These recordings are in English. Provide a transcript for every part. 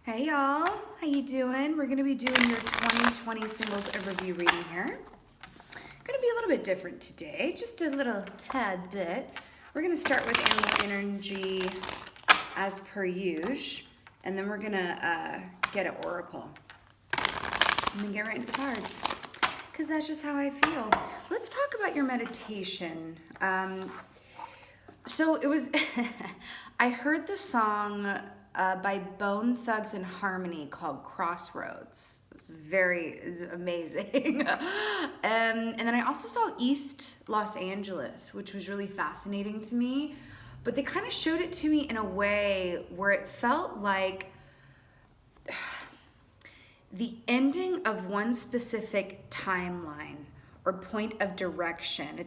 Hey y'all, how you doing? We're gonna be doing your 2020 singles overview reading here. Gonna be a little bit different today, just a little tad bit. We're gonna start with animal energy as per usual, and then we're gonna get an oracle. And then get right into the cards, because that's just how I feel. Let's talk about your meditation. So it was, I heard the song by Bone Thugs and Harmony called Crossroads. It was amazing. And then I also saw East Los Angeles, which was really fascinating to me. But they kind of showed it to me in a way where it felt like the ending of one specific timeline or point of direction.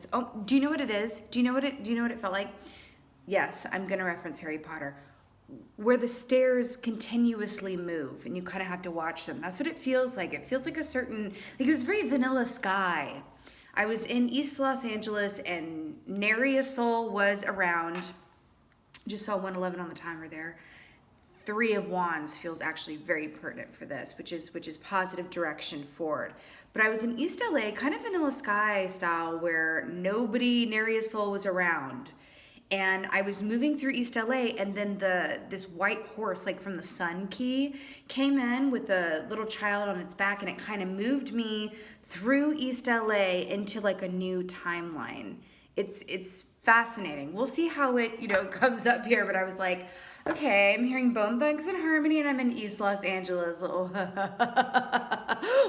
Do you know what it is? Do you know what it felt like? Yes, I'm gonna reference Harry Potter, where the stairs continuously move and you kind of have to watch them. That's what it feels like. It feels like it was very Vanilla Sky. I was in East Los Angeles and nary a soul was around. Just saw 111 on the timer there. Three of Wands feels actually very pertinent for this, which is positive direction forward. But I was in East LA, kind of Vanilla Sky style, where nary a soul was around. And I was moving through East LA, and then this white horse, like from the Sun Key, came in with a little child on its back, and it kind of moved me through East LA into like a new timeline. It's fascinating. We'll see how it, comes up here, but I was like, okay, I'm hearing Bone Thugs and Harmony and I'm in East Los Angeles. Oh,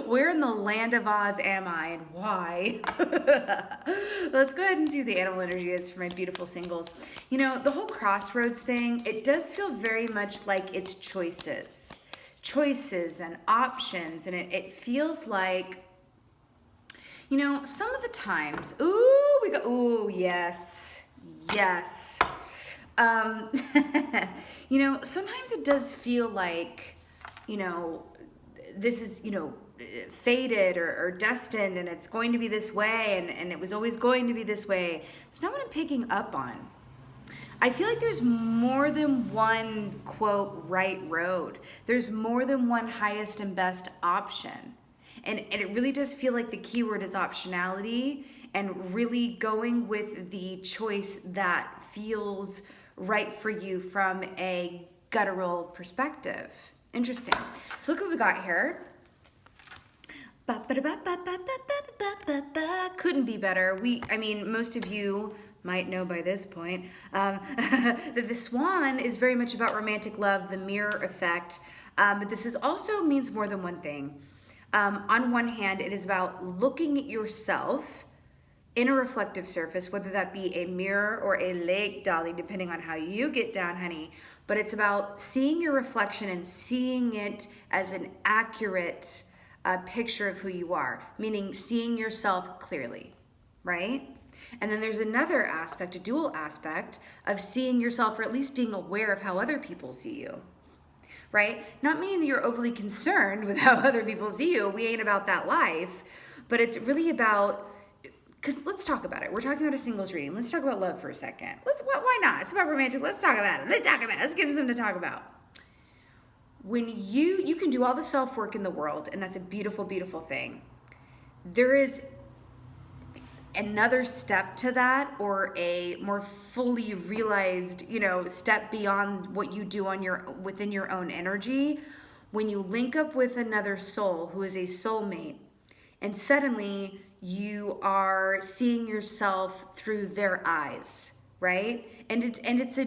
where in the land of Oz am I and why? Let's go ahead and see what the animal energy is for my beautiful singles. The whole crossroads thing, it does feel very much like it's choices and options, and it feels like, some of the times, yes. Sometimes it does feel like, this is, fated or destined, and it's going to be this way, and it was always going to be this way. It's not what I'm picking up on. I feel like there's more than one, quote, right road. There's more than one highest and best option. And it really does feel like the keyword is optionality and really going with the choice that feels right for you from a guttural perspective. Interesting. So look what we got here. Couldn't be better. Most of you might know by this point that the swan is very much about romantic love, the mirror effect. But this also means more than one thing. On one hand, it is about looking at yourself in a reflective surface, whether that be a mirror or a lake, darling, depending on how you get down, honey. But it's about seeing your reflection and seeing it as an accurate picture of who you are, meaning seeing yourself clearly, right? And then there's another aspect, a dual aspect of seeing yourself, or at least being aware of how other people see you. Right? Not meaning that you're overly concerned with how other people see you. We ain't about that life. But it's really about, because let's talk about it. We're talking about a singles reading. Let's talk about love for a second. Why not? It's about romantic. Let's talk about it. Let's give them something to talk about. When you can do all the self-work in the world, and that's a beautiful, beautiful thing. There is another step to that, or a more fully realized, step beyond what you do within your own energy, when you link up with another soul who is a soulmate, and suddenly you are seeing yourself through their eyes, right? And it's a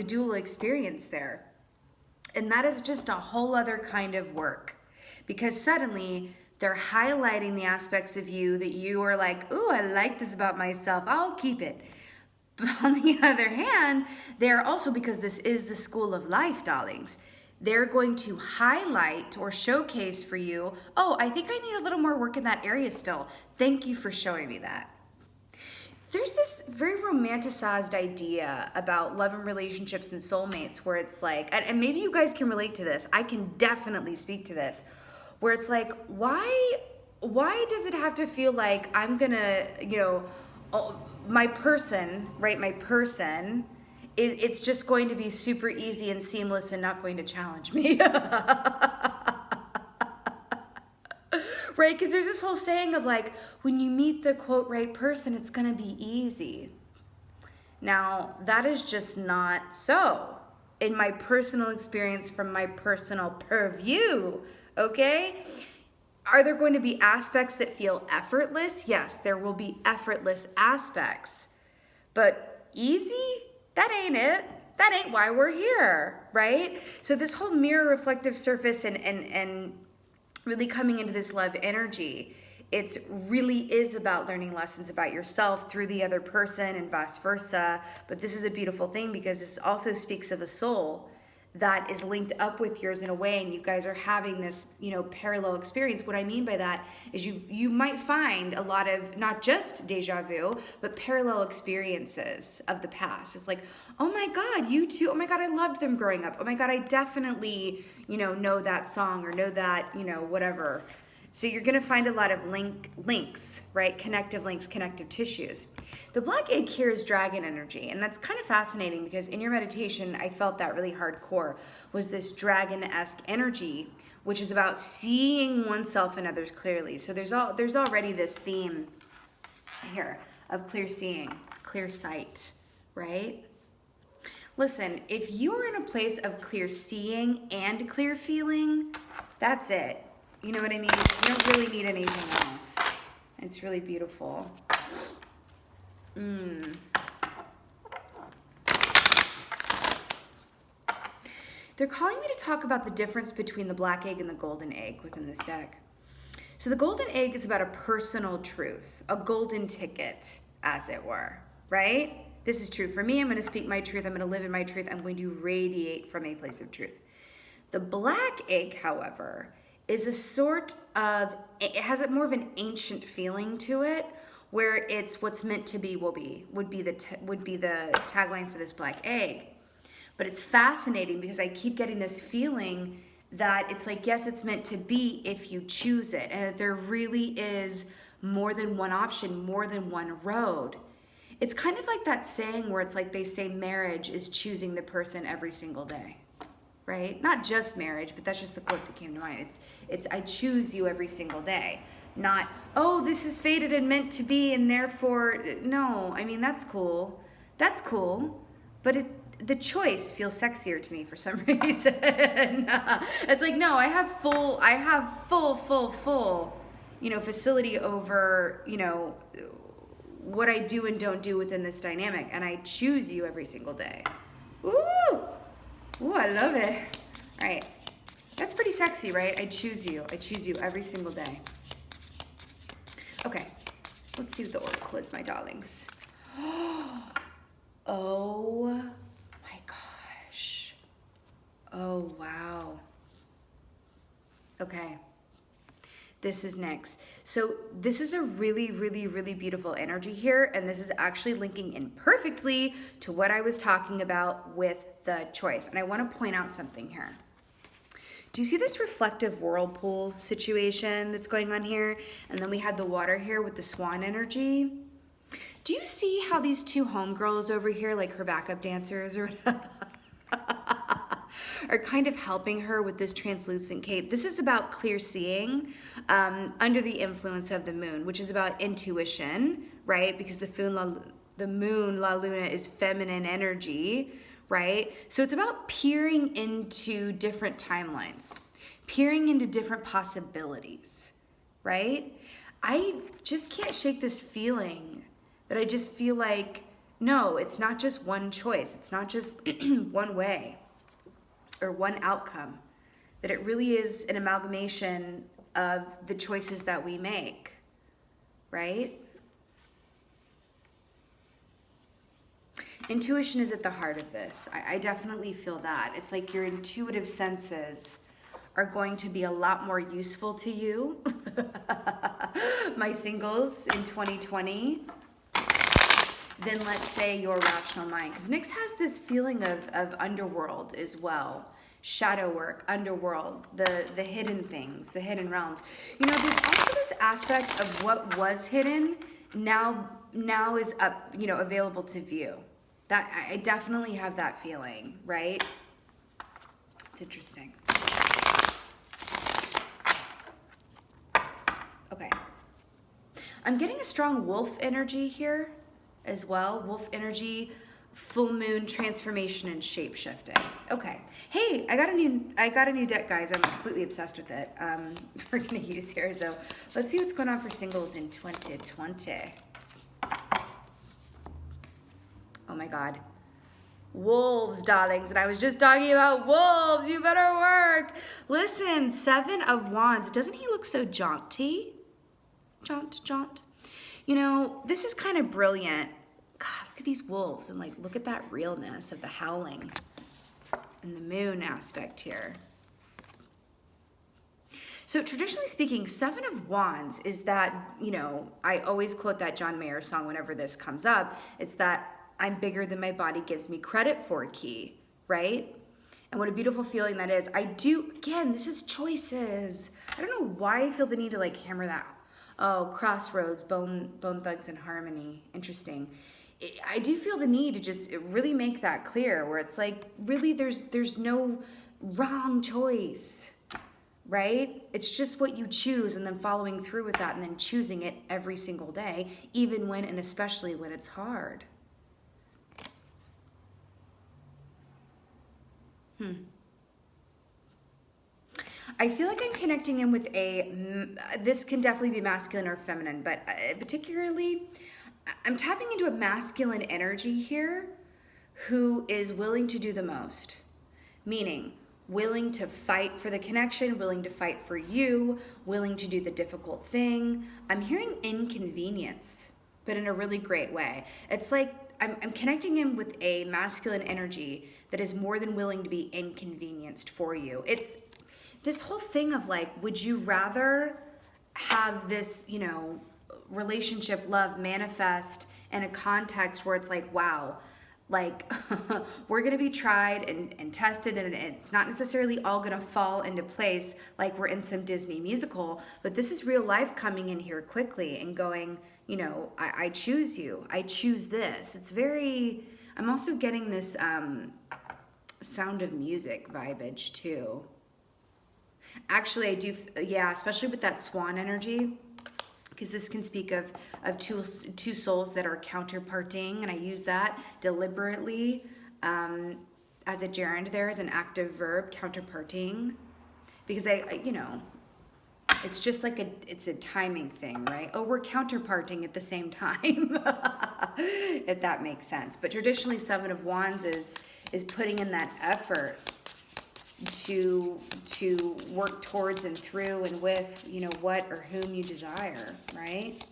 dual experience there. And that is just a whole other kind of work, because suddenly they're highlighting the aspects of you that you are like, ooh, I like this about myself, I'll keep it. But on the other hand, they're also, because this is the school of life, darlings, they're going to highlight or showcase for you, oh, I think I need a little more work in that area still. Thank you for showing me that. There's this very romanticized idea about love and relationships and soulmates where it's like, and maybe you guys can relate to this, I can definitely speak to this, where it's like, why does it have to feel like I'm gonna, my person it's just going to be super easy and seamless and not going to challenge me. Right? Because there's this whole saying of like, when you meet the quote right person, it's going to be easy. Now, that is just not so in my personal experience from my personal purview, okay? Are there going to be aspects that feel effortless? Yes, there will be effortless aspects. But easy? That ain't it. That ain't why we're here, right? So this whole mirror reflective surface and really coming into this love energy, it really is about learning lessons about yourself through the other person and vice versa. But this is a beautiful thing because this also speaks of a soul that is linked up with yours in a way, and you guys are having this, parallel experience. What I mean by that is you might find a lot of not just deja vu, but parallel experiences of the past. It's like, oh my God, you too. Oh my God, I loved them growing up. Oh my God, I definitely, know that song or know that, whatever. So you're going to find a lot of links, right? Connective links, connective tissues. The black egg here is dragon energy, and that's kind of fascinating because in your meditation, I felt that really hardcore was this dragon-esque energy, which is about seeing oneself and others clearly. So there's already this theme here of clear seeing, clear sight, right? Listen, if you are in a place of clear seeing and clear feeling, that's it. You know what I mean? You don't really need anything else. It's really beautiful. They're calling me to talk about the difference between the black egg and the golden egg within this deck. So the golden egg is about a personal truth, a golden ticket, as it were, right? This is true for me. I'm going to speak my truth. I'm going to live in my truth. I'm going to radiate from a place of truth. The black egg, however, is a sort of, it has more of an ancient feeling to it, where it's what's meant to be will be, would be the tagline for this black egg. But it's fascinating because I keep getting this feeling that it's like, yes, it's meant to be if you choose it. And that there really is more than one option, more than one road. It's kind of like that saying where it's like they say marriage is choosing the person every single day. Right? Not just marriage, but that's just the quote that came to mind. It's I choose you every single day. Not, oh, this is fated and meant to be, and therefore, no. I mean, that's cool. That's cool. But the choice feels sexier to me for some reason. It's like, no, I have full, facility over, what I do and don't do within this dynamic. And I choose you every single day. Ooh! Ooh, I love it. All right. That's pretty sexy, right? I choose you. I choose you every single day. Okay. Let's see what the oracle is, my darlings. Oh my gosh. Oh, wow. Okay. This is next. So this is a really, really, really beautiful energy here. And this is actually linking in perfectly to what I was talking about with the choice. And I want to point out something here. Do you see this reflective whirlpool situation that's going on here? And then we had the water here with the swan energy. Do you see how these two homegirls over here, like her backup dancers or are kind of helping her with this translucent cape? This is about clear seeing under the influence of the moon, which is about intuition, right? Because the moon, La Luna, is feminine energy, right? So it's about peering into different timelines, peering into different possibilities, right? I just can't shake this feeling that I just feel like, no, it's not just one choice. It's not just one way or one outcome, that it really is an amalgamation of the choices that we make, right? Intuition is at the heart of this. I definitely feel that. It's like your intuitive senses are going to be a lot more useful to you, my singles, in 2020, than, let's say, your rational mind. Because Nyx has this feeling of underworld as well. Shadow work, underworld, the hidden things, the hidden realms. There's also this aspect of what was hidden now is up, available to view. That I definitely have that feeling, right? It's interesting. Okay. I'm getting a strong wolf energy here as well. Wolf energy, full moon, transformation, and shape shifting. Okay. Hey, I got a new deck, guys. I'm completely obsessed with it. We're gonna use here. So let's see what's going on for singles in 2020. Oh my God. Wolves, darlings. And I was just talking about wolves. You better work. Listen, 7 of Wands. Doesn't he look so jaunty? Jaunt. You know, this is kind of brilliant. God, look at these wolves and like, look at that realness of the howling and the moon aspect here. So traditionally speaking, 7 of Wands is that, you know, I always quote that John Mayer song whenever this comes up. It's that I'm bigger than my body gives me credit for key, right? And what a beautiful feeling that is. I do, again, this is choices. I don't know why I feel the need to like hammer that. Oh, crossroads, bone thugs and harmony. Interesting. I do feel the need to just really make that clear where it's like, really there's no wrong choice, right? It's just what you choose and then following through with that and then choosing it every single day, even when and especially when it's hard. I feel like I'm connecting in with this can definitely be masculine or feminine, but particularly I'm tapping into a masculine energy here who is willing to do the most, meaning willing to fight for the connection, willing to fight for you, willing to do the difficult thing. I'm hearing inconvenience, but in a really great way. It's like I'm connecting in with a masculine energy that is more than willing to be inconvenienced for you. It's this whole thing of like, would you rather have this, you know, relationship, love manifest in a context where it's like, wow, like we're gonna be tried and tested and it's not necessarily all gonna fall into place like we're in some Disney musical, but this is real life coming in here quickly and going, you know, I choose you, I choose this. It's very, I'm also getting this Sound of Music vibage too. Actually, I do, yeah, especially with that swan energy, because this can speak of two souls that are counterparting, and I use that deliberately as a gerund there, as an active verb, counterparting, because I you know, it's just like it's a timing thing, right? Oh, we're counterparting at the same time, if that makes sense. But traditionally, 7 of Wands is putting in that effort to work towards and through and with, you know, what or whom you desire, right?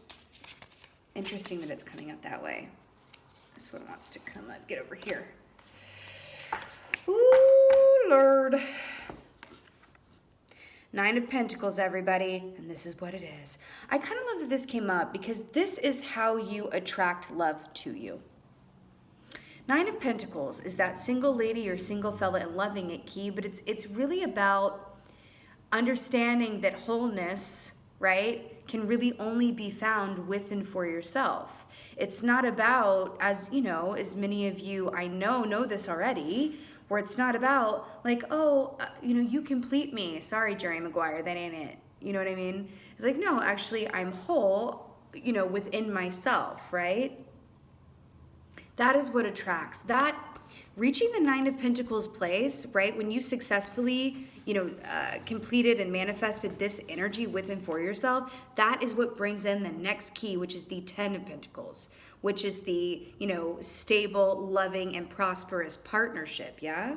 Interesting that it's coming up that way. This one wants to come up. Get over here. Ooh, Lord. 9 of Pentacles, everybody, and this is what it is. I kind of love that this came up because this is how you attract love to you. 9 of Pentacles is that single lady or single fella and loving it key, but it's really about understanding that wholeness, right, can really only be found with and for yourself. It's not about, as you know, as many of you I know this already, where it's not about like, oh, you know, you complete me. Sorry, Jerry Maguire, that ain't it. You know what I mean? It's like, no, actually, I'm whole, you know, within myself, right? That is what attracts. That reaching the 9 of Pentacles place, right? When you successfully, you know, completed and manifested this energy with and for yourself, that is what brings in the next key, which is the 10 of Pentacles, which is the, you know, stable, loving, and prosperous partnership, yeah?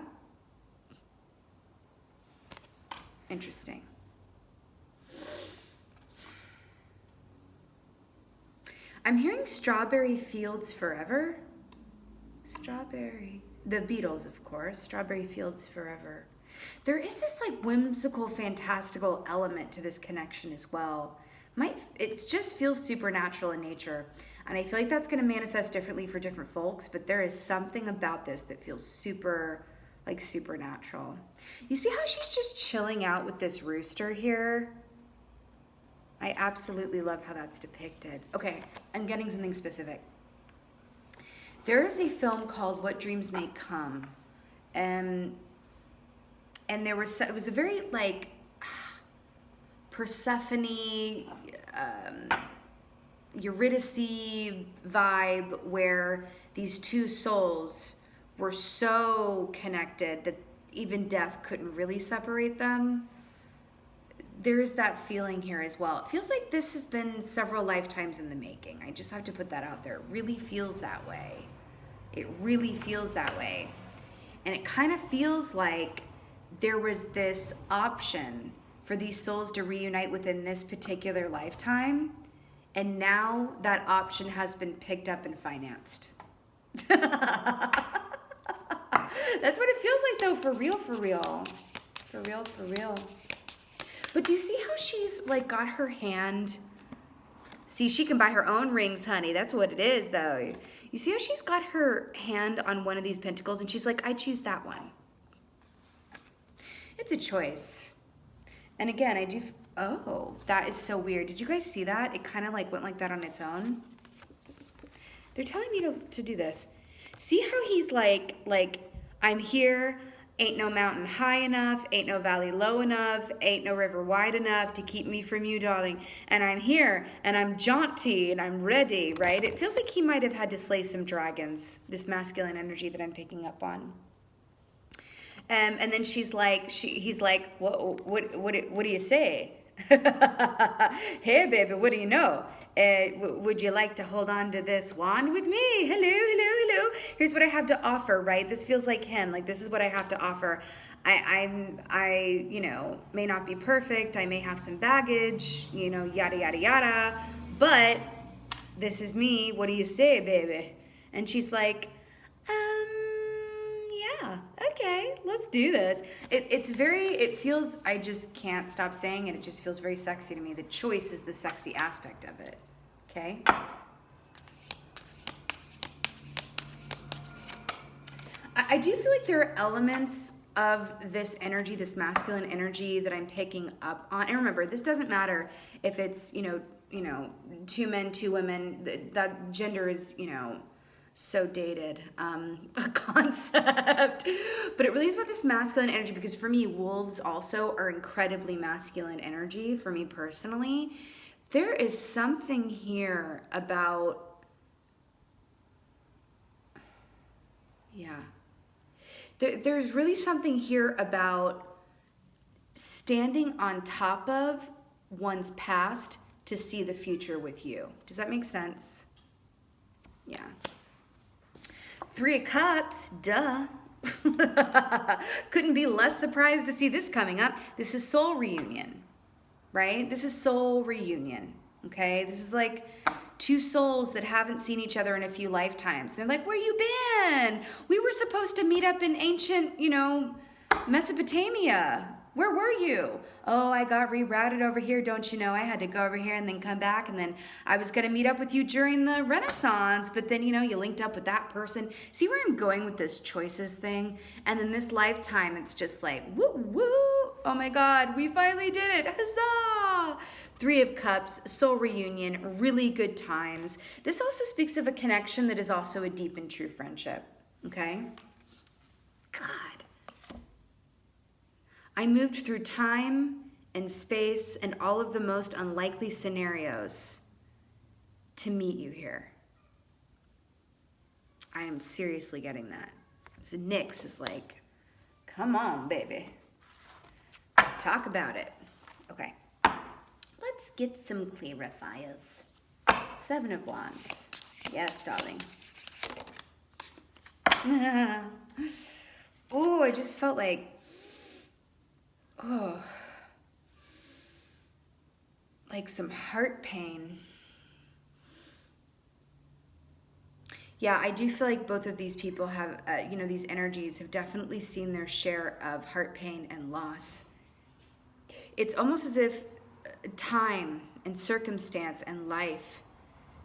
Interesting. I'm hearing strawberry fields forever. Strawberry. The Beatles, of course. Strawberry fields forever. There is this like whimsical, fantastical element to this connection as well. It just feels supernatural in nature. And I feel like that's going to manifest differently for different folks, but there is something about this that feels super, like supernatural. You see how she's just chilling out with this rooster here? I absolutely love how that's depicted. Okay, I'm getting something specific. There is a film called What Dreams May Come. And it was a very like Persephone, Eurydice vibe where these two souls were so connected that even death couldn't really separate them. There's that feeling here as well. It feels like this has been several lifetimes in the making. I just have to put that out there. It really feels that way. It really feels that way. And it kind of feels like there was this option for these souls to reunite within this particular lifetime. And now that option has been picked up and financed. That's what it feels like though, for real, for real. For real, for real. But do you see how she's like got her hand? See, she can buy her own rings, honey. That's what it is though. You see how she's got her hand on one of these pentacles and she's like, I choose that one. It's a choice. And again, I do, oh, that is so weird. Did you guys see that? It kind of like went like that on its own. They're telling me to do this. See how he's like, I'm here, ain't no mountain high enough, ain't no valley low enough, ain't no river wide enough to keep me from you, darling. And I'm here, and I'm jaunty, and I'm ready, right? It feels like he might have had to slay some dragons, this masculine energy that I'm picking up on. And then he's like, what do you say? Hey, baby, what do you know? Would you like to hold on to this wand with me? Hello, hello, hello. Here's what I have to offer, right? This feels like him. Like, this is what I have to offer. I may not be perfect. I may have some baggage, yada, yada, yada. But this is me. What do you say, baby? And she's like, yeah, okay, let's do this. It feels, I just can't stop saying it. It just feels very sexy to me. The choice is the sexy aspect of it, okay? I do feel like there are elements of this energy, this masculine energy that I'm picking up on. And remember, this doesn't matter if it's, two men, two women, that gender is, so dated a concept, but it really is about this masculine energy, because for me, wolves also are incredibly masculine energy for me personally. There is something here about, there's really something here about standing on top of one's past to see the future with you. Does that make sense? Yeah. 3 of Cups, duh. Couldn't be less surprised to see this coming up. This is soul reunion, right? This is soul reunion, okay? This is like two souls that haven't seen each other in a few lifetimes. They're like, where you been? We were supposed to meet up in ancient, Mesopotamia. Where were you? Oh, I got rerouted over here. Don't you know? I had to go over here and then come back. And then I was going to meet up with you during the Renaissance. But then, you linked up with that person. See where I'm going with this choices thing? And then this lifetime, it's just like, woo, woo. Oh my God, we finally did it. Huzzah! 3 of Cups, soul reunion, really good times. This also speaks of a connection that is also a deep and true friendship. Okay? God. I moved through time and space and all of the most unlikely scenarios to meet you here. I am seriously getting that. So Nyx is like, come on, baby. Talk about it. Okay. Let's get some clarifiers. 7 of Wands. Yes, darling. Oh, I just felt like, like some heart pain. Yeah, I do feel like both of these people have, these energies have definitely seen their share of heart pain and loss. It's almost as if time and circumstance and life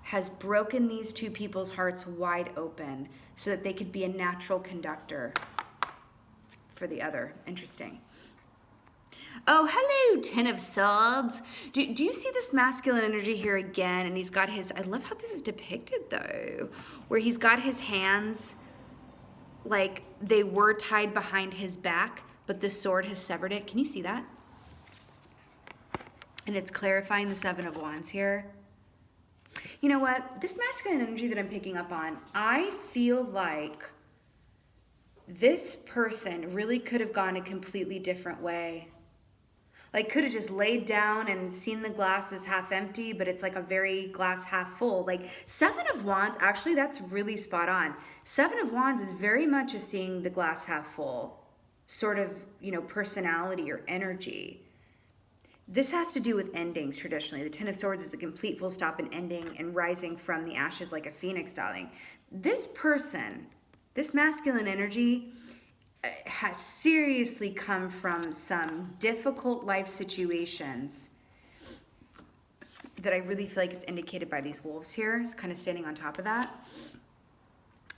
has broken these two people's hearts wide open so that they could be a natural conductor for the other. Interesting. Oh, hello, Ten of Swords. Do you see this masculine energy here again? And he's got his, I love how this is depicted though, where he's got his hands like they were tied behind his back, but the sword has severed it. Can you see that? And it's clarifying the Seven of Wands here. You know what? This masculine energy that I'm picking up on, I feel like this person really could have gone a completely different way. Like could have just laid down and seen the glass as half empty, but it's like a very glass half full. Like Seven of Wands, actually that's really spot on. Seven of Wands is very much a seeing the glass half full sort of, you know, personality or energy. This has to do with endings traditionally. The Ten of Swords is a complete full stop and ending and rising from the ashes like a phoenix, darling. This person, this masculine energy has seriously come from some difficult life situations that I really feel like is indicated by these wolves here. It's kind of standing on top of that.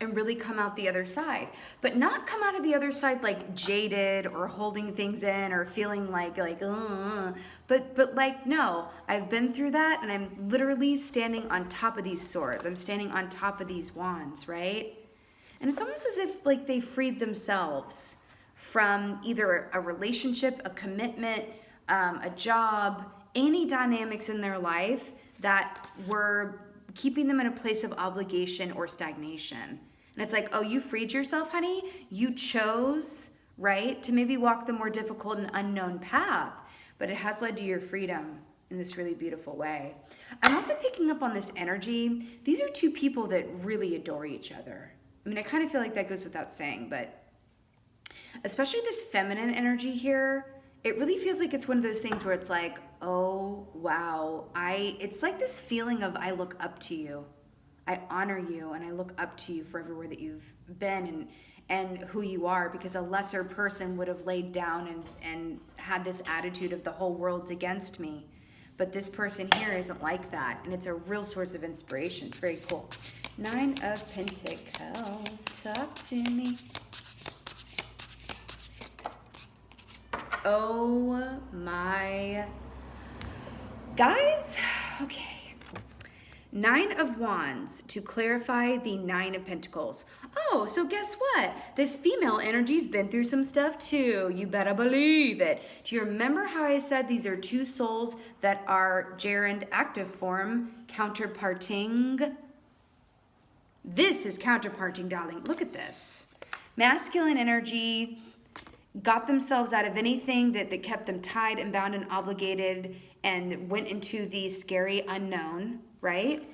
And really come out the other side. But not come out of the other side like jaded or holding things in or feeling like but like, no, I've been through that and I'm literally standing on top of these swords. I'm standing on top of these wands, right? And it's almost as if like they freed themselves from either a relationship, a commitment, a job, any dynamics in their life that were keeping them in a place of obligation or stagnation. And it's like, oh, you freed yourself, honey. You chose, right, to maybe walk the more difficult and unknown path, but it has led to your freedom in this really beautiful way. I'm also picking up on this energy. These are two people that really adore each other. I mean, I kind of feel like that goes without saying, but especially this feminine energy here, it really feels like it's one of those things where it's like, oh, wow. It's like this feeling of I look up to you. I honor you and I look up to you for everywhere that you've been and who you are, because a lesser person would have laid down and had this attitude of the whole world's against me. But this person here isn't like that, and it's a real source of inspiration. It's very cool. Nine of Pentacles, talk to me. Oh my guys, okay. Nine of Wands to clarify the Nine of Pentacles. Oh, so guess what? This female energy's been through some stuff too. You better believe it. Do you remember how I said these are two souls that are gerund active form counterparting? This is counterparting, darling. Look at this. Masculine energy got themselves out of anything that kept them tied and bound and obligated and went into the scary unknown, right?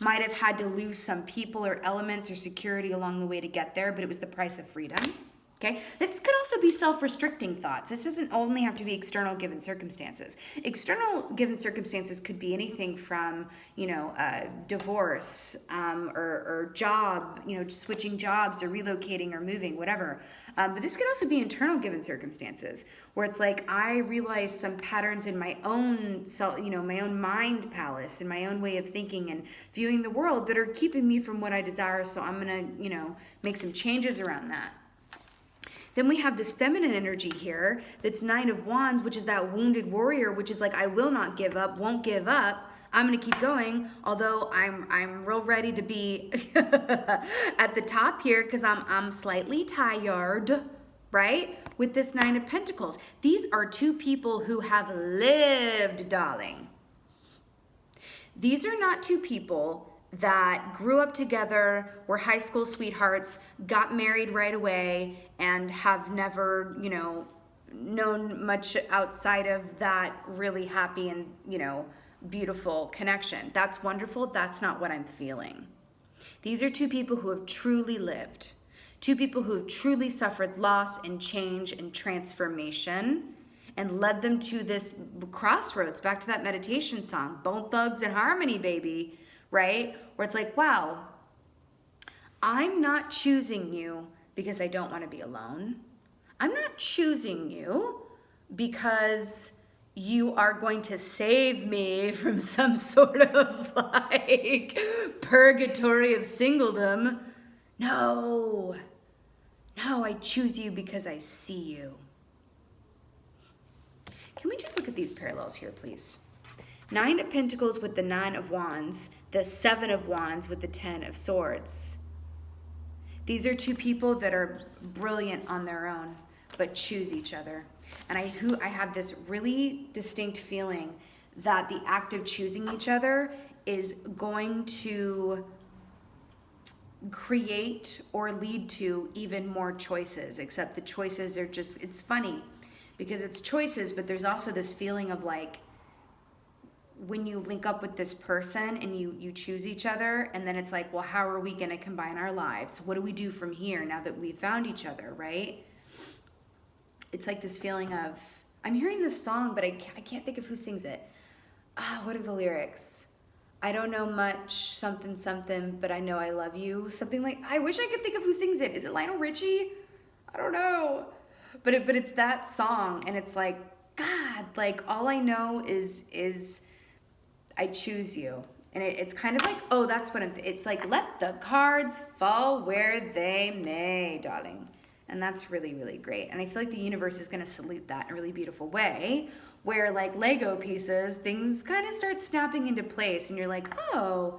Might have had to lose some people or elements or security along the way to get there, but it was the price of freedom. Okay, this could also be self-restricting thoughts. This doesn't only have to be external given circumstances. External given circumstances could be anything from, divorce or job, just switching jobs or relocating or moving, whatever. But this could also be internal given circumstances where it's like I realize some patterns in my own self, my own mind palace and my own way of thinking and viewing the world that are keeping me from what I desire. So I'm gonna, make some changes around that. Then we have this feminine energy here that's Nine of Wands, which is that wounded warrior, which is like, I will not give up, won't give up. I'm going to keep going, although I'm real ready to be at the top here because I'm slightly tired, right? With this Nine of Pentacles. These are two people who have lived, darling. These are not two people that grew up together, were high school sweethearts, got married right away, and have never, known much outside of that really happy and, beautiful connection. That's wonderful. That's not what I'm feeling. These are two people who have truly lived. Two people who have truly suffered loss and change and transformation and led them to this crossroads, back to that meditation song, Bone Thugs and Harmony, baby. Right? Where it's like, wow, I'm not choosing you because I don't want to be alone. I'm not choosing you because you are going to save me from some sort of purgatory of singledom. No, I choose you because I see you. Can we just look at these parallels here, please? 9 of Pentacles with the 9 of Wands, the 7 of Wands with the 10 of Swords. These are two people that are brilliant on their own, but choose each other. And I have this really distinct feeling that the act of choosing each other is going to create or lead to even more choices, except the choices are just, it's funny because it's choices, but there's also this feeling of like, when you link up with this person and you choose each other, and then it's like, well, how are we going to combine our lives? What do we do from here now that we've found each other, right? It's like this feeling of, I'm hearing this song, but I can't think of who sings it. What are the lyrics? I don't know much, something, something, but I know I love you. Something like, I wish I could think of who sings it. Is it Lionel Richie? I don't know. But it's that song, and it's like, God, like all I know is I choose you. And it's kind of like, oh, that's what it's like, let the cards fall where they may, darling. And that's really, really great. And I feel like the universe is going to salute that in a really beautiful way, where like Lego pieces, things kind of start snapping into place and you're like, oh,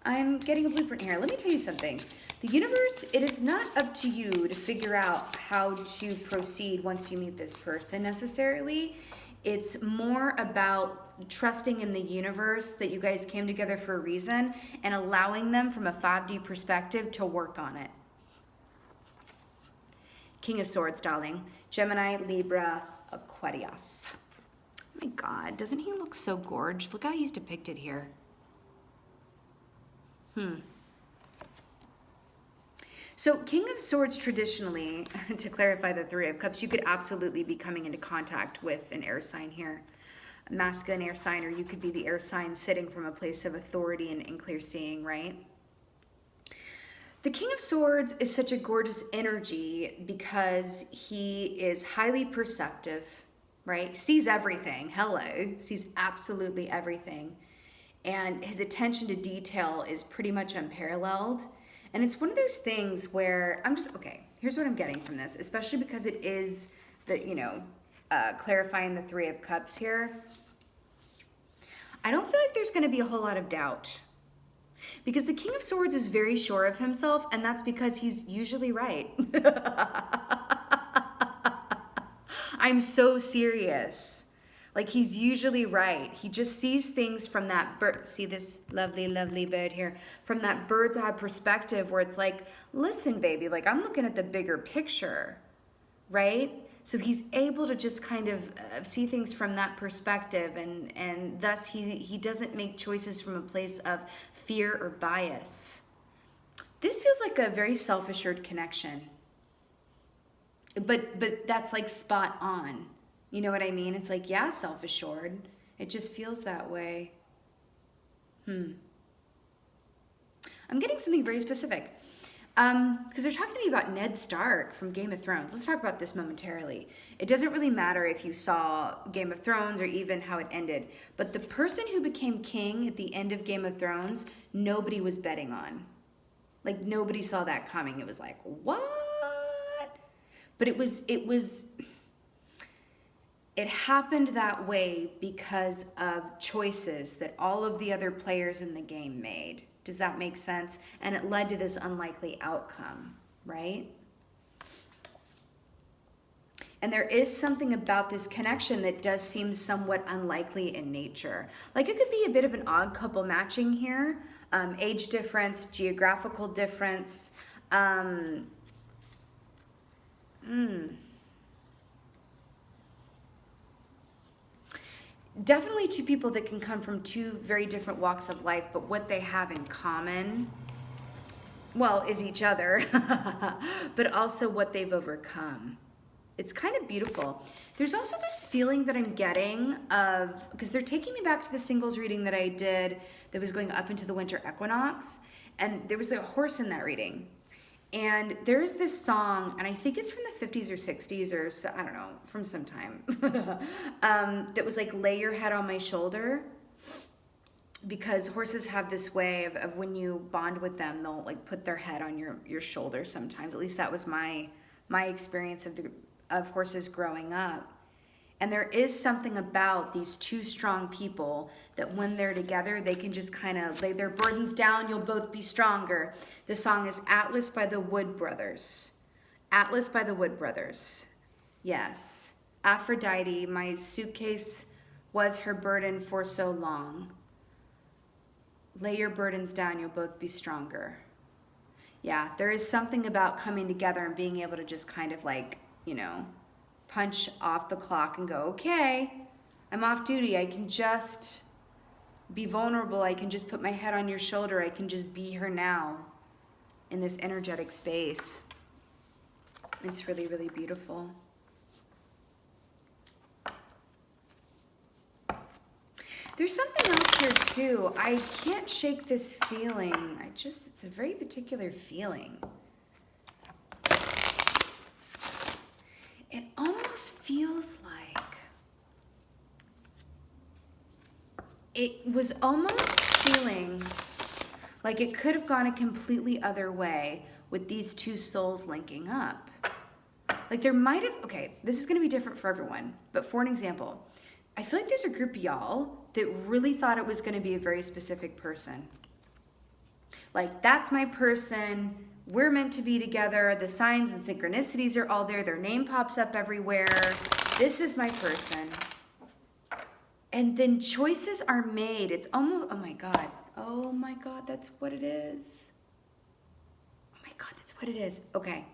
I'm getting a blueprint here. Let me tell you something. The universe, it is not up to you to figure out how to proceed once you meet this person necessarily. It's more about trusting in the universe that you guys came together for a reason and allowing them from a 5D perspective to work on it. King of Swords, darling. Gemini, Libra, Aquarius. Oh my God, doesn't he look so gorgeous? Look how he's depicted here. So King of Swords traditionally, to clarify the Three of Cups, you could absolutely be coming into contact with an air sign here. A masculine air sign, or you could be the air sign sitting from a place of authority and clear seeing, right? The King of Swords is such a gorgeous energy because he is highly perceptive, right? Sees everything. Hello. Sees absolutely everything. And his attention to detail is pretty much unparalleled. And it's one of those things where okay, here's what I'm getting from this, especially because it is clarifying the Three of Cups here. I don't feel like there's going to be a whole lot of doubt. Because the King of Swords is very sure of himself, and that's because he's usually right. I'm so serious. Like, he's usually right. He just sees things from that bird. See this lovely, lovely bird here? From that bird's eye perspective where it's like, listen, baby, like, I'm looking at the bigger picture, right? So he's able to just kind of see things from that perspective, and thus he doesn't make choices from a place of fear or bias. This feels like a very self-assured connection. But that's like spot on. You know what I mean? It's like, yeah, self-assured. It just feels that way. I'm getting something very specific. Because they're talking to me about Ned Stark from Game of Thrones. Let's talk about this momentarily. It doesn't really matter if you saw Game of Thrones or even how it ended. But the person who became king at the end of Game of Thrones, nobody was betting on. Like, nobody saw that coming. It was like, what? But it happened that way because of choices that all of the other players in the game made. Does that make sense? And it led to this unlikely outcome, right? And there is something about this connection that does seem somewhat unlikely in nature. Like, it could be a bit of an odd couple matching here. Age difference, geographical difference. Definitely two people that can come from two very different walks of life, but what they have in common, well, is each other, but also what they've overcome. It's kind of beautiful. There's also this feeling that I'm getting of, because they're taking me back to the singles reading that I did that was going up into the winter equinox, and there was a horse in that reading. And there's this song, and I think it's from the 50s or 60s or so, I don't know, from some time, that was like, lay your head on my shoulder, because horses have this way of when you bond with them, they'll like put their head on your shoulder sometimes. At least that was my experience of horses growing up. And there is something about these two strong people that when they're together, they can just kind of lay their burdens down. You'll both be stronger. The song is Atlas by the Wood Brothers. Atlas by the Wood Brothers. Yes. Aphrodite, my suitcase was her burden for so long. Lay your burdens down. You'll both be stronger. Yeah, there is something about coming together and being able to just kind of like, you know, punch off the clock and go, okay, I'm off duty. I can just be vulnerable. I can just put my head on your shoulder. I can just be her now in this energetic space. It's really, really beautiful. There's something else here too. I can't shake this feeling. It's a very particular feeling. It almost feels like it was almost feeling like it could have gone a completely other way with these two souls linking up. Like there might have, okay, this is going to be different for everyone, but for an example, I feel like there's a group of y'all that really thought it was going to be a very specific person. Like, that's my person. We're meant to be together. The signs and synchronicities are all there. Their name pops up everywhere. This is my person. And then choices are made. It's almost, oh my God. Oh my God, that's what it is. Oh my God, that's what it is. Okay.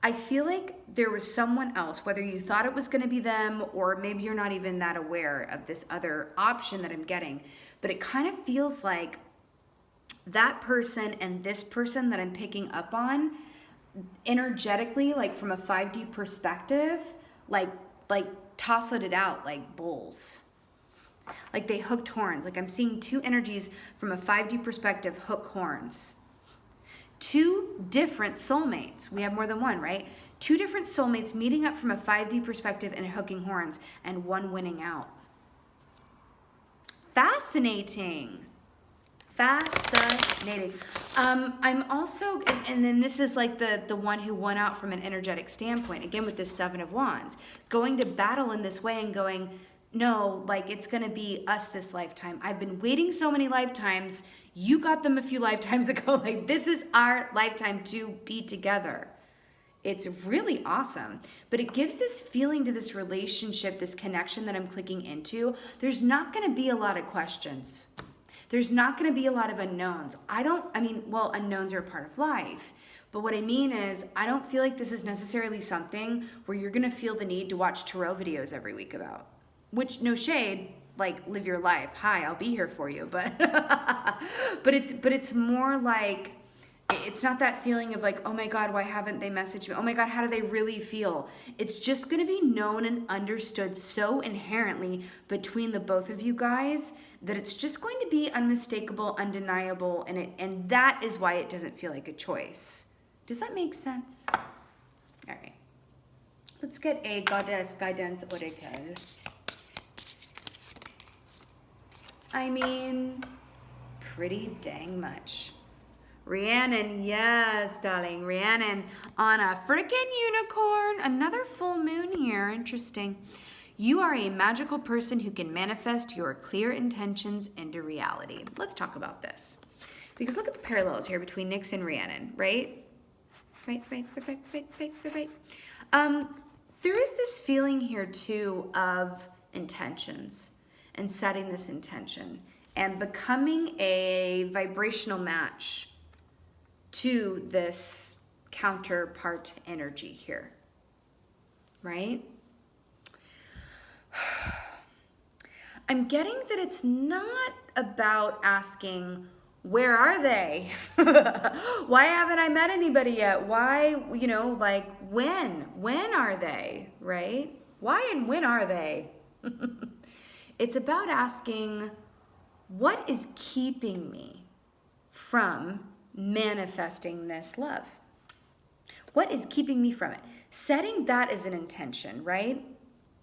I feel like there was someone else, whether you thought it was going to be them or maybe you're not even that aware of this other option that I'm getting, but it kind of feels like that person and this person that I'm picking up on energetically, like from a 5D perspective, like tossed it out like bulls. Like they hooked horns. Like I'm seeing two energies from a 5D perspective hook horns. Two different soulmates. We have more than one, right? Two different soulmates meeting up from a 5D perspective and hooking horns, and one winning out. Fascinating. Fascinating. I'm also, and then this is like the one who won out from an energetic standpoint, again with this Seven of Wands, going to battle in this way and going, no, like it's going to be us this lifetime. I've been waiting so many lifetimes. You got them a few lifetimes ago. Like this is our lifetime to be together. It's really awesome. But it gives this feeling to this relationship, this connection that I'm clicking into. There's not going to be a lot of questions. There's not going to be a lot of unknowns. Unknowns are a part of life. But what I mean is, I don't feel like this is necessarily something where you're going to feel the need to watch tarot videos every week about. Which, no shade, like live your life. Hi, I'll be here for you. But but it's more like, it's not that feeling of like, oh my God, why haven't they messaged me? Oh my God, how do they really feel? It's just going to be known and understood so inherently between the both of you guys that it's just going to be unmistakable, undeniable, and that is why it doesn't feel like a choice. Does that make sense? All right. Let's get a goddess guidance oracle. I mean, pretty dang much. Rhiannon, yes, darling. Rhiannon on a freaking unicorn. Another full moon here. Interesting. You are a magical person who can manifest your clear intentions into reality. Let's talk about this. Because look at the parallels here between Nyx and Rhiannon, right? Right. There is this feeling here, too, of intentions and setting this intention and becoming a vibrational match to this counterpart energy here, right? I'm getting that it's not about asking, where are they? Why haven't I met anybody yet? Why, when are they, right? Why and when are they? It's about asking, what is keeping me from manifesting this love? What is keeping me from it? Setting that as an intention, right?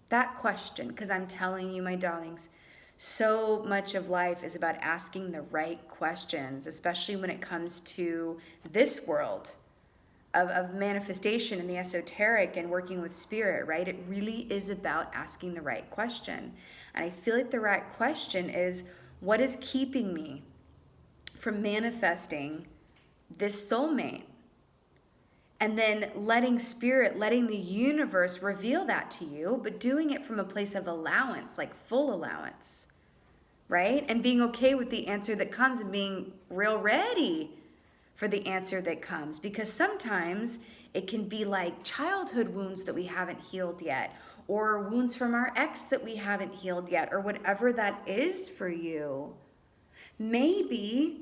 That question, because I'm telling you, my darlings, so much of life is about asking the right questions, especially when it comes to this world. of manifestation and the esoteric and working with spirit, right? It really is about asking the right question. And I feel like the right question is, what is keeping me from manifesting this soulmate? And then letting spirit, letting the universe reveal that to you, but doing it from a place of allowance, like full allowance, right? And being okay with the answer that comes and being real ready for the answer that comes. Because sometimes it can be like childhood wounds that we haven't healed yet, or wounds from our ex that we haven't healed yet, or whatever that is for you. Maybe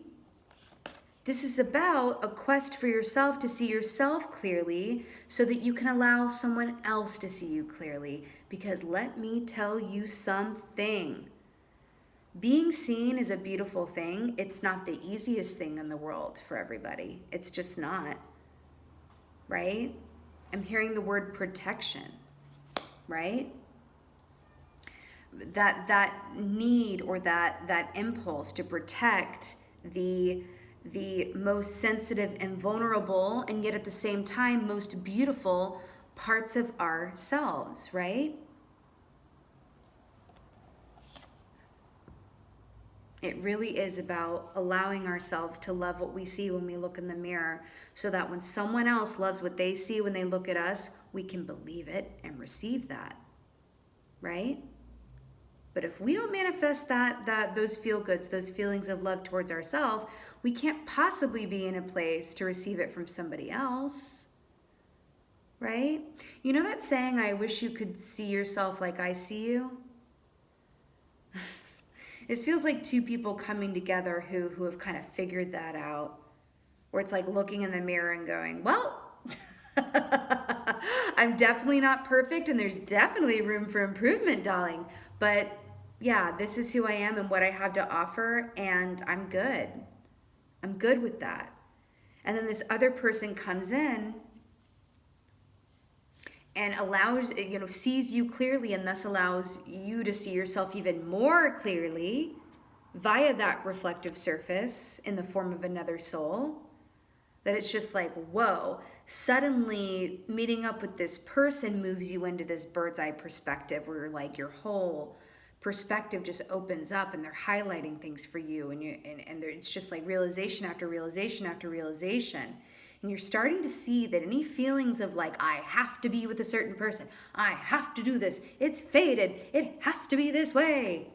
this is about a quest for yourself to see yourself clearly so that you can allow someone else to see you clearly. Because let me tell you something. Being seen is a beautiful thing. It's not the easiest thing in the world for everybody. It's just not, right? I'm hearing the word protection, right? That need or that impulse to protect the most sensitive and vulnerable, and yet at the same time most beautiful parts of ourselves, right? It really is about allowing ourselves to love what we see when we look in the mirror, so that when someone else loves what they see when they look at us, we can believe it and receive that, right? But if we don't manifest those feel-goods, those feelings of love towards ourselves, we can't possibly be in a place to receive it from somebody else, right? You know that saying, I wish you could see yourself like I see you? This feels like two people coming together who have kind of figured that out, where it's like looking in the mirror and going, well, I'm definitely not perfect and there's definitely room for improvement, darling. But yeah, this is who I am and what I have to offer, and I'm good. I'm good with that. And then this other person comes in and allows, sees you clearly, and thus allows you to see yourself even more clearly via that reflective surface in the form of another soul. That it's just like, whoa, suddenly meeting up with this person moves you into this bird's eye perspective where like your whole perspective just opens up and they're highlighting things for you, and it's just like realization after realization after realization. And you're starting to see that any feelings of like, I have to be with a certain person, I have to do this, it's fated, it has to be this way.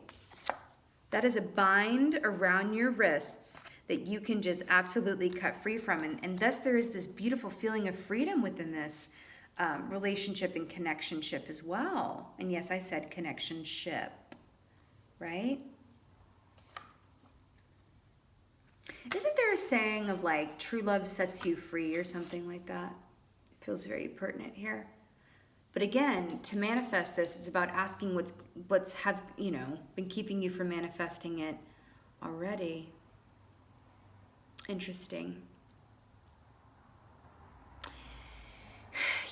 That is a bind around your wrists that you can just absolutely cut free from. And thus there is this beautiful feeling of freedom within this relationship and connectionship as well. And yes, I said connectionship, right? Isn't there a saying of like, true love sets you free or something like that? It feels very pertinent here. But again, to manifest this, it's about asking what's been keeping you from manifesting it already. Interesting.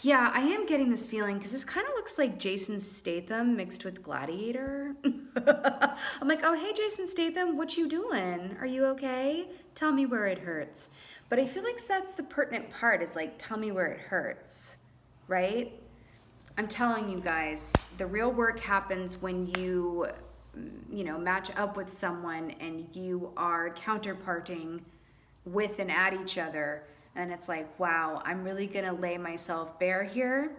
Yeah, I am getting this feeling because this kind of looks like Jason Statham mixed with Gladiator. I'm like, oh, hey, Jason Statham, what you doing? Are you okay? Tell me where it hurts. But I feel like that's the pertinent part, is like, tell me where it hurts, right? I'm telling you guys, the real work happens when you match up with someone and you are counterparting with and at each other. And it's like, wow, I'm really going to lay myself bare here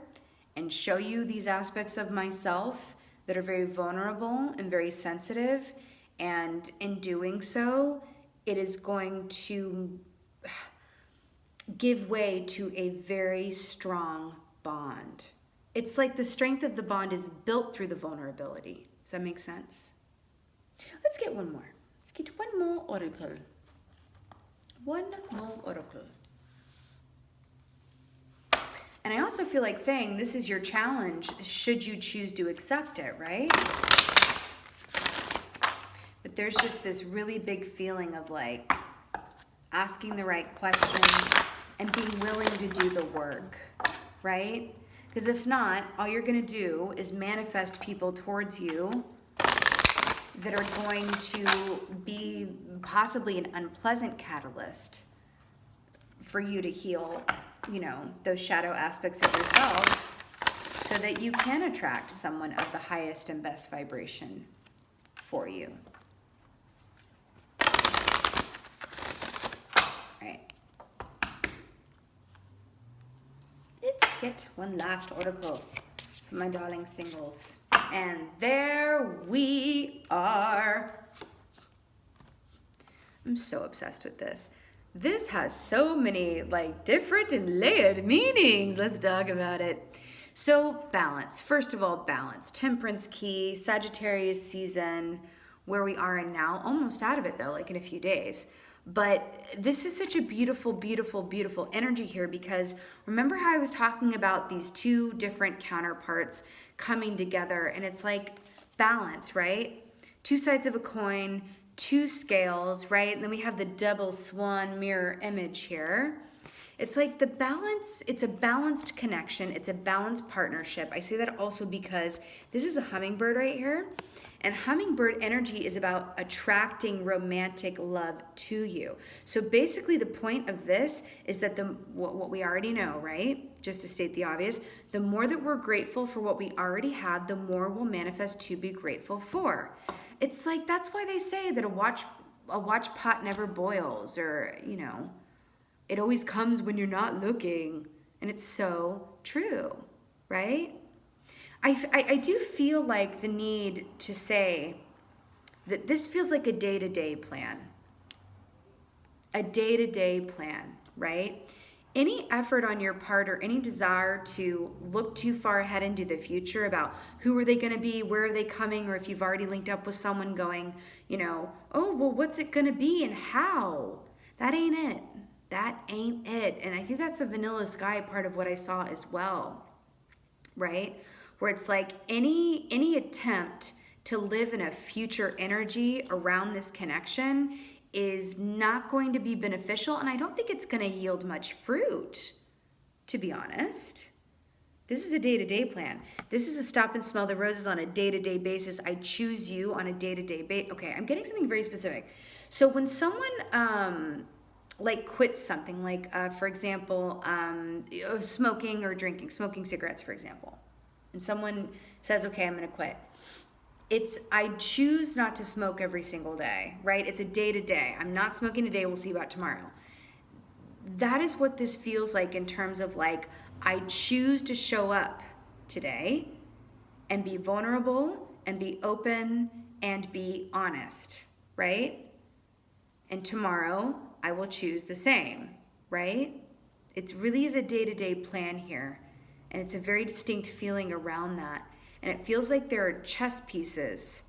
and show you these aspects of myself that are very vulnerable and very sensitive. And in doing so, it is going to give way to a very strong bond. It's like the strength of the bond is built through the vulnerability. Does that make sense? Let's get one more. Let's get one more oracle. One more oracle. And I also feel like saying this is your challenge should you choose to accept it, right? But there's just this really big feeling of like asking the right questions and being willing to do the work, right? Because if not, all you're going to do is manifest people towards you that are going to be possibly an unpleasant catalyst for you to heal you know, those shadow aspects of yourself so that you can attract someone of the highest and best vibration for you. All right. Let's get one last oracle for my darling singles. And there we are. I'm so obsessed with this. This has so many like different and layered meanings. Let's talk about it. So balance. First of all, balance. Temperance key, Sagittarius season, where we are in now. Almost out of it though, like in a few days. But this is such a beautiful, beautiful, beautiful energy here because remember how I was talking about these two different counterparts coming together, and it's like balance, right? Two sides of a coin, two scales, right? And then we have the double swan mirror image here. It's like the balance, it's a balanced connection. It's a balanced partnership. I say that also because this is a hummingbird right here. And hummingbird energy is about attracting romantic love to you. So basically the point of this is that what we already know, right? Just to state the obvious, the more that we're grateful for what we already have, the more we'll manifest to be grateful for. It's like, that's why they say that a watch pot never boils, or, you know, it always comes when you're not looking. And it's so true, right? I do feel like the need to say that this feels like a day-to-day plan. A day-to-day plan, right? Any effort on your part or any desire to look too far ahead into the future about who are they going to be, where are they coming, or if you've already linked up with someone going, you know, oh, well, what's it going to be and how? That ain't it. That ain't it. And I think that's a vanilla sky part of what I saw as well, right? Where it's like any attempt to live in a future energy around this connection is not going to be beneficial, and I don't think it's going to yield much fruit, to be honest. This is a day-to-day plan. This is a stop and smell the roses on a day-to-day basis. I choose you on a day-to-day basis. Okay, I'm getting something very specific. So when someone like quits something, like for example, smoking or drinking, smoking cigarettes, for example, and someone says, okay, I'm going to quit. I choose not to smoke every single day, right? It's a day-to-day. I'm not smoking today. We'll see about tomorrow. That is what this feels like in terms of like, I choose to show up today and be vulnerable and be open and be honest, right? And tomorrow I will choose the same, right? It really is a day-to-day plan here. And it's a very distinct feeling around that. And it feels like there are chess pieces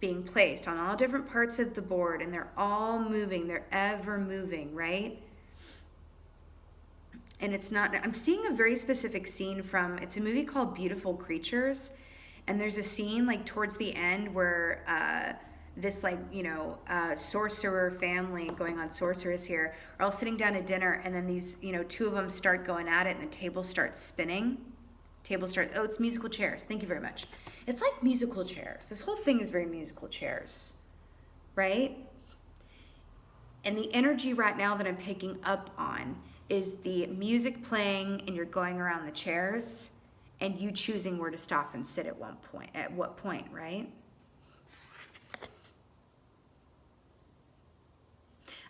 being placed on all different parts of the board, and they're all moving, they're ever moving, right? And it's not, I'm seeing a very specific scene from, it's a movie called Beautiful Creatures, and there's a scene like towards the end where this like, you know, sorcerer family going on sorceress here are all sitting down at dinner, and then these, you know, two of them start going at it and the table starts spinning. Oh, it's musical chairs. Thank you very much. It's like musical chairs. This whole thing is very musical chairs, right? And the energy right now that I'm picking up on is the music playing and you're going around the chairs and you choosing where to stop and sit at what point, right?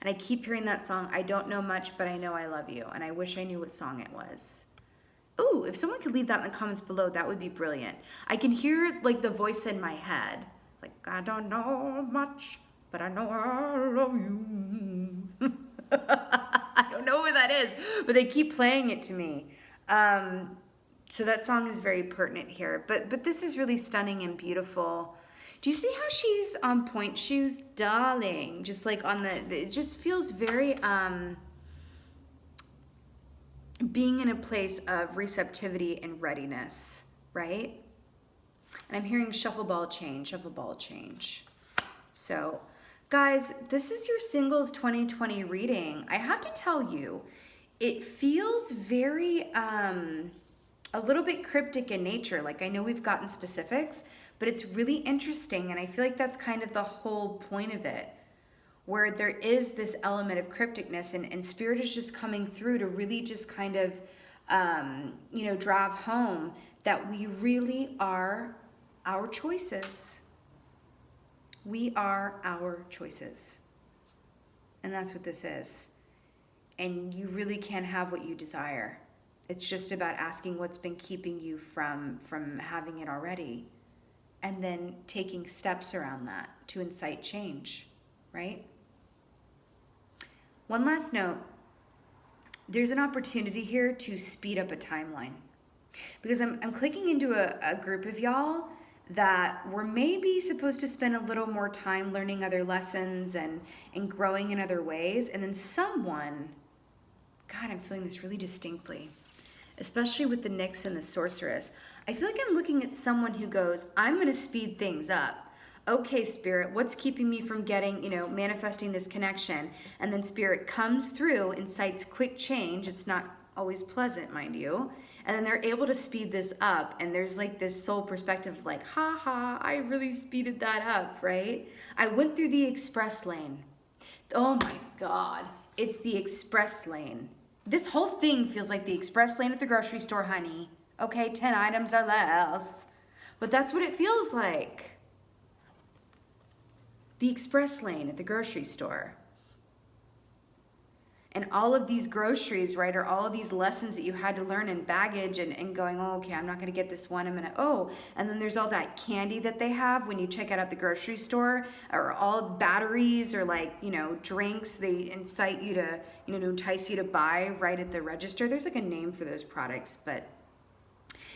And I keep hearing that song, I don't know much, but I know I love you. And I wish I knew what song it was. Ooh, if someone could leave that in the comments below, that would be brilliant. I can hear like the voice in my head. It's like, I don't know much, but I know I love you. I don't know what that is, but they keep playing it to me. So that song is very pertinent here. But this is really stunning and beautiful. Do you see how she's on point shoes? Darling. Just like on it just feels very... being in a place of receptivity and readiness, right? And I'm hearing shuffle ball change. So, guys, this is your singles 2020 reading. I have to tell you, it feels very, a little bit cryptic in nature. Like, I know we've gotten specifics, but it's really interesting, and I feel like that's kind of the whole point of it. where there is this element of crypticness, and Spirit is just coming through to really just kind of, drive home that we really are our choices. We are our choices. And that's what this is. And you really can have what you desire. It's just about asking what's been keeping you from having it already, and then taking steps around that to incite change, right? One last note. There's an opportunity here to speed up a timeline, because I'm clicking into a group of y'all that were maybe supposed to spend a little more time learning other lessons and growing in other ways. And then someone, God, I'm feeling this really distinctly, especially with the Nyx and the Sorceress. I feel like I'm looking at someone who goes, I'm going to speed things up. Okay, Spirit, what's keeping me from getting, manifesting this connection? And then Spirit comes through, incites quick change. It's not always pleasant, mind you. And then they're able to speed this up. And there's like this soul perspective of like, ha ha, I really speeded that up, right? I went through the express lane. Oh my God, it's the express lane. This whole thing feels like the express lane at the grocery store, honey. Okay, 10 items or less. But that's what it feels like. The express lane at the grocery store. And all of these groceries, right, are all of these lessons that you had to learn in baggage and going, oh, okay, I'm not going to get this one. And then there's all that candy that they have when you check out at the grocery store, or all batteries or drinks. They incite you to, to entice you to buy right at the register. There's like a name for those products, but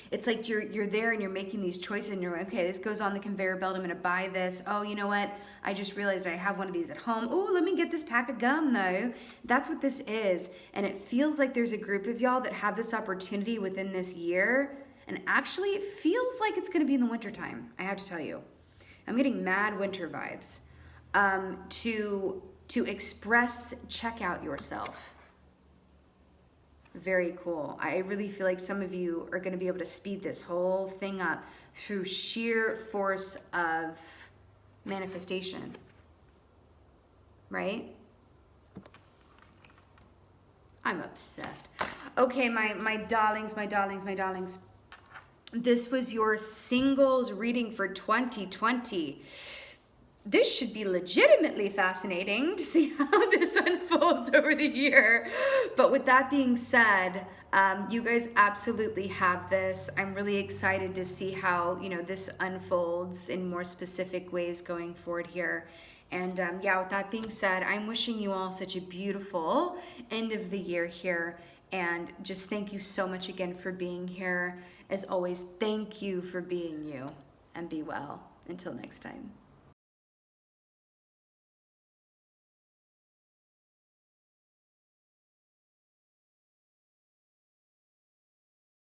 it's like you're there and you're making these choices and you're, okay, this goes on the conveyor belt. I'm going to buy this. Oh, you know what? I just realized I have one of these at home. Oh, let me get this pack of gum though. That's what this is. And it feels like there's a group of y'all that have this opportunity within this year. And actually it feels like it's going to be in the wintertime. I have to tell you, I'm getting mad winter vibes, to express, check out yourself. Very cool. I really feel like some of you are going to be able to speed this whole thing up through sheer force of manifestation. Right? I'm obsessed. Okay, my darlings, my darlings, my darlings. This was your singles reading for 2020. This should be legitimately fascinating to see how this unfolds over the year. But with that being said, you guys absolutely have this. I'm really excited to see how, this unfolds in more specific ways going forward here. And with that being said, I'm wishing you all such a beautiful end of the year here. And just thank you so much again for being here. As always, thank you for being you. And be well. Until next time.